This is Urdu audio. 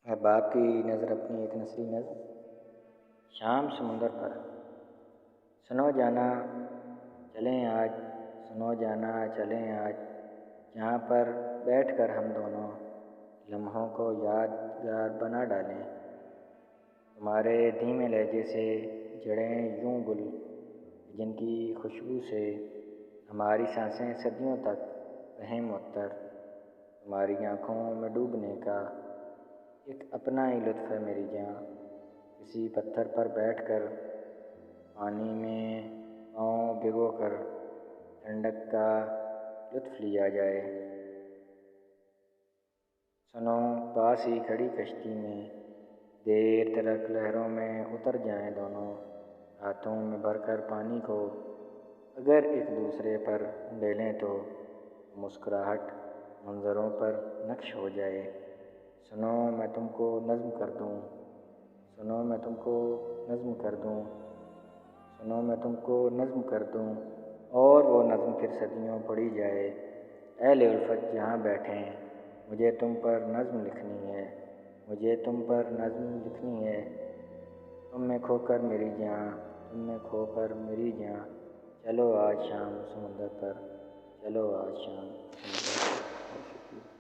احباب کی نظر اپنی ایک نثری نظم شام سمندر پر۔ سنو جانا چلیں آج، سنو جانا چلیں آج، جہاں پر بیٹھ کر ہم دونوں لمحوں کو یادگار بنا ڈالیں۔ تمہارے دھیمے لہجے سے جڑیں یوں گل، جن کی خوشبو سے ہماری سانسیں صدیوں تک رہیں معطر۔ تمہاری آنکھوں میں ڈوبنے کا ایک اپنا ہی لطف ہے میری جاں، کسی پتھر پر بیٹھ کر پانی میں پاؤں بھگو کر ٹھنڈک کا لطف لیا جائے۔ سنو پاس ہی کھڑی کشتی میں دیر تلک لہروں میں اتر جائیں دونوں، ہاتھوں میں بھر کر پانی کو اگر ایک دوسرے پر ڈالیں تو مسکراہٹ منظروں پر نقش ہو جائے۔ سنو میں تم کو نظم کر دوں، سنو میں تم کو نظم کر دوں، سنو میں تم کو نظم کر دوں، اور وہ نظم پھر صدیوں پڑھی جائے۔ اہل الفت جہاں بیٹھیں مجھے تم پر نظم لکھنی ہے، مجھے تم پر نظم لکھنی ہے۔ تم میں کھو کر میری جاں، تم میں کھو کر میری جاں، چلو آج شام سمندر پر، چلو آج شام سمندر پر۔